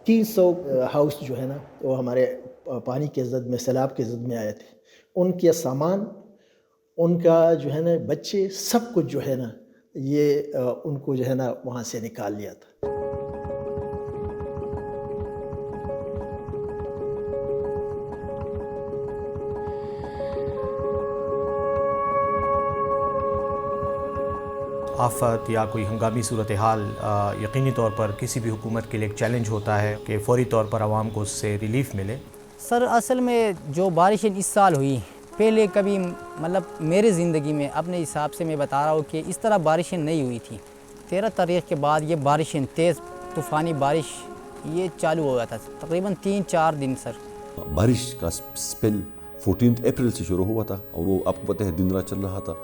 300 house जो है ना वो हमारे पानी के ज़द में, सैलाब के ज़द में आए थे। उनके सामान, उनका जो है ना बच्चे, सब कुछ जो है ना ये उनको जो है ना वहाँ से निकाल लिया था। आफ़त या कोई हंगामी सूरत हाल यकीनी तौर पर किसी भी हुकूमत के लिए एक चैलेंज होता है कि फ़ौरी तौर पर आवाम को उससे रिलीफ़ मिले। सर असल में जो बारिशें इस साल हुई, पहले कभी मतलब मेरे ज़िंदगी में अपने हिसाब से मैं बता रहा हूँ कि इस तरह बारिशें नहीं हुई थी। 13 तारीख़ के बाद ये बारिशें, तेज़ तूफ़ानी बारिश ये चालू हो गया था तकरीबन 3-4 दिन सर। बारिश का स्पेल 14 अप्रैल से शुरू हुआ था और वो आपको पता है दिन रात चल रहा था।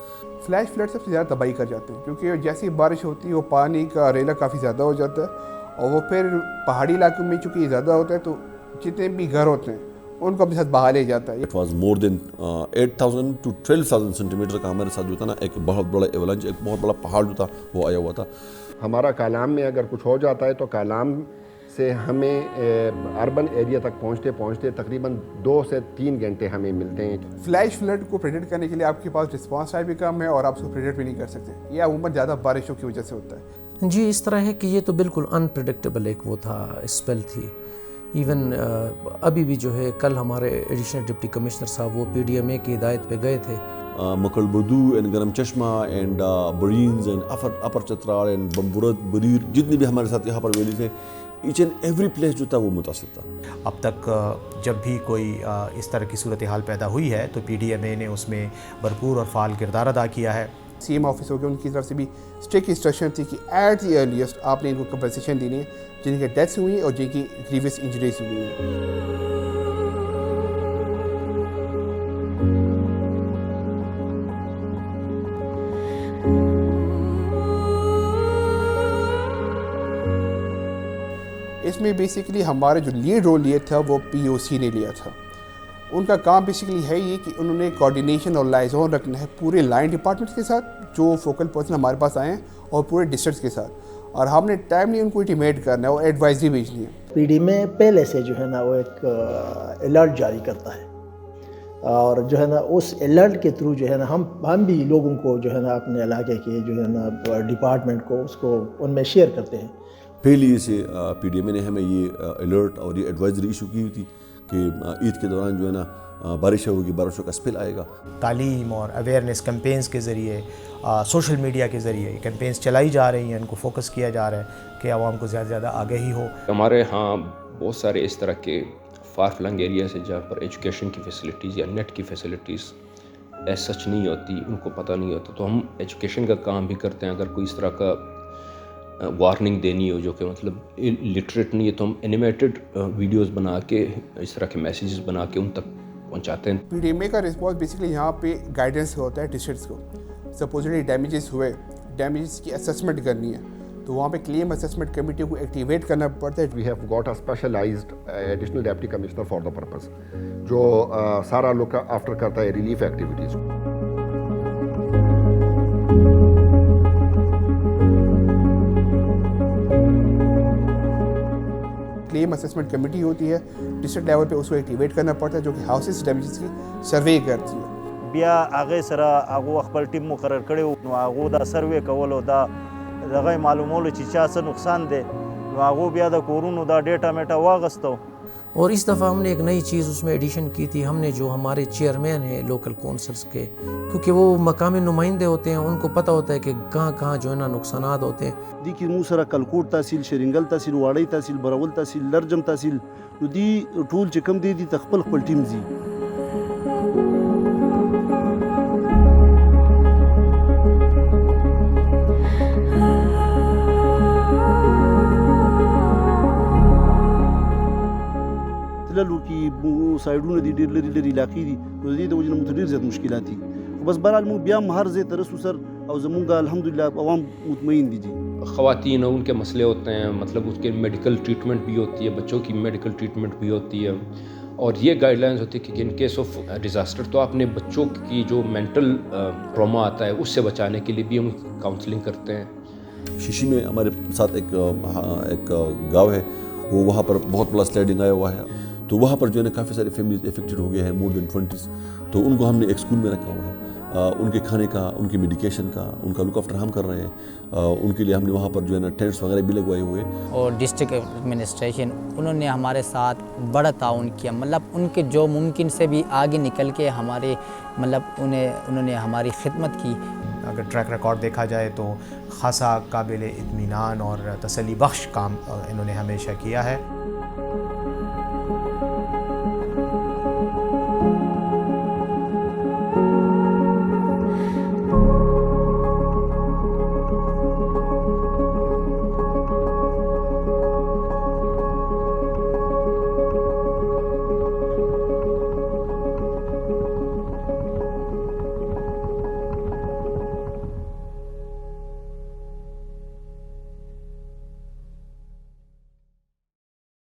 फ्लैश फ्लड सबसे ज़्यादा तबाही कर जाते हैं, क्योंकि जैसी बारिश होती है वो पानी का रेला काफ़ी ज़्यादा हो जाता है और वो फिर पहाड़ी इलाकों में चूँकि ज़्यादा होता है तो जितने भी घर होते हैं उनको अपने साथ बहा ले जाता है। It was more than 8,000 to 12,000 centimetre का हमारे साथ जो था ना एक बहुत बड़ा एवलांच, एक बहुत बड़ा पहाड़ जो था वो आया हुआ था। हमारा कालाम में अगर कुछ हो जाता है तो कालाम से हमें अर्बन एरिया तक पहुंचते पहुंचते तकरीबन 2 से 3 घंटे हमें मिलते हैं। फ्लैश फ्लड को प्रेडिक्ट करने के लिए आपके पास रिस्पांस टाइम भी कम है और आप उसको प्रेडिक्ट भी नहीं कर सकते। ये अमूमन ज़्यादा बारिशों की वजह से होता है। जी, इस तरह है कि ये तो बिल्कुल अनप्रेडिक्टेबल एक वो था, स्पेल थी। इवन अभी भी जो है, कल हमारे एडिशनल डिप्टी कमिश्नर साहब वो PDMA की हिदायत पे गए थे। मकलबदू एंड गरम चश्मा एंड बरीन्स and upper Chitral and Bumburet Birir, जितने भी हमारे साथ यहाँ पर वैली थे, ईच एंड एवरी प्लेस जो था वो मुतासिर था। अब तक जब भी कोई इस तरह की सूरत हाल पैदा हुई है तो PDMA ने उसमें भरपूर और फ़ाल किरदार अदा किया है। CM ऑफिस हो गया, उनकी तरफ से भी स्ट्रिक्ट इंस्ट्रक्शन थी कि एट द अर्लीस्ट आपने इनको कंपनसेशन देनी है जिनकी डेथ्स हुई और जिनकी ग्रीवियस इंजरीज हुई हैं। इसमें बेसिकली हमारा जो लीड रोल लिया था वो POC ने लिया था। उनका काम बेसिकली है ये कि उन्होंने कोऑर्डिनेशन और लाइजॉन रखना है पूरे लाइन डिपार्टमेंट्स के साथ जो फोकल पर्सन हमारे पास आए हैं और पूरे डिस्ट्रिक्ट्स के साथ, और हमने टाइमली उनको इंटीमेट करना है और एडवाइजरी भेजनी है। PDMA पहले से जो है ना वो एक अलर्ट जारी करता है और जो है ना उस अलर्ट के थ्रू जो है ना हम भी लोगों को जो है ना अपने इलाके के जो है ना डिपार्टमेंट को उसको उनमें शेयर करते हैं। पहले से PDMA ने हमें ये अलर्ट और ये एडवाइजरी इशू की हुई थी कि ईद के दौरान जो है ना बारिश होगी, बारिशों का स्पेल आएगा। तालीम और अवेयरनेस कैंपेन्स के ज़रिए, सोशल मीडिया के ज़रिए कैंपेन्स चलाई जा रही हैं, इनको फोकस किया जा रहा है कि आवाम को ज़्यादा से ज़्यादा आगाही हो। हमारे यहाँ बहुत सारे इस तरह के फार फ्लंग एरियाज हैं जहाँ पर एजुकेशन की फैसिलिटीज़ या नेट की फैसिलिटीज़ ऐसा सच नहीं होती, उनको पता नहीं होता। तो हम एजुकेशन का काम भी करते हैं। अगर कोई इस तरह का वार्निंग देनी हो जो कि मतलब लिटरेट नहीं है तो हम एनिमेटेड वीडियोस बना के इस तरह के मैसेजेस बना के उन तक पहुंचाते हैं। PDMA का रिस्पॉन्स बेसिकली यहाँ पे गाइडेंस होता है डिस्ट्रिक्ट्स को। सपोजली डैमेजेस हुए, डैमेजेस की असेसमेंट करनी है तो वहाँ पे क्लेम असेसमेंट कमेटी को एक्टिवेट करना पड़ता है। We have got a specialized additional deputy commissioner for the purpose जो सारा लुक आफ्टर करता है relief activities. Claim assessment committee होती है डिस्ट्रिक्ट लेवल पे, उसको एक्टिवेट करना पड़ता है जो कि हाउसेस डैमेजेस की सर्वे करती है। बिया आगे सरा आगो खपल टीम मुकर्रर कड़े नो आगो दा सर्वे कवलो दा दगा मालूमोल ची चा से नुकसान दे नो आगो बिया दा कोरुनो दा डेटा मेटा वागस्तो। और इस दफ़ा हमने एक नई चीज़ उसमें एडिशन की थी। हमने जो हमारे चेयरमैन हैं लोकल कौंसल्स के, क्योंकि वो मकामी नुमाइंदे होते हैं, उनको पता होता है कि कहाँ कहाँ जो है ना नुकसानात होते हैं। दी की मूसरा कलकोट तहसील, शरिंगल तहसील, वाड़ी तहसील, बरावल तहसील, लरजम तहसील दी टूल चिकम दे दी तखपल खपल टीम जी। की साइडों दी डेर लरी लरी इलाकी दी तो दे वजह मुतदीर ज़्यादा मुश्किलात थी। बस बहरहाल मु बिया हर जे तरस सर और जमुंगा अल्हम्दुलिल्लाह अवाम मुतमईन दीजिए। ख़वातीन उनके मसले होते हैं, मतलब उसके मेडिकल ट्रीटमेंट भी होती है, बच्चों की मेडिकल ट्रीटमेंट भी होती है और ये गाइडलाइंस होती है कि इन केस ऑफ डिज़ास्टर तो आपने बच्चों की जो मेंटल ट्रॉमा आता है उससे बचाने के लिए भी हम काउंसलिंग करते हैं। शीशी में हमारे साथ एक गाँव है, वो वहाँ पर बहुत बड़ा स्लाइडिंग आया हुआ है, तो वहाँ पर जो है ना काफ़ी सारे फैमिलीज इफेक्टेड हो गए हैं, मोर देन 20। तो उनको हमने एक स्कूल में रखा हुआ है, उनके खाने का, उनके मेडिकेशन का, उनका लुक आफ्टर हम कर रहे हैं। उनके लिए हमने वहाँ पर जो है ना टेंट्स वगैरह भी लगवाए हुए। और डिस्ट्रिक्ट एडमिनिस्ट्रेशन उन्होंने हमारे साथ बड़ा ताउन किया, मतलब उनके जो मुमकिन से भी आगे निकल के हमारे मतलब उन्होंने हमारी खिदमत की। अगर ट्रैक रिकॉर्ड देखा जाए तो ख़ासा काबिल इत्मीनान और तसल्ली बख्श काम इन्होंने हमेशा किया है।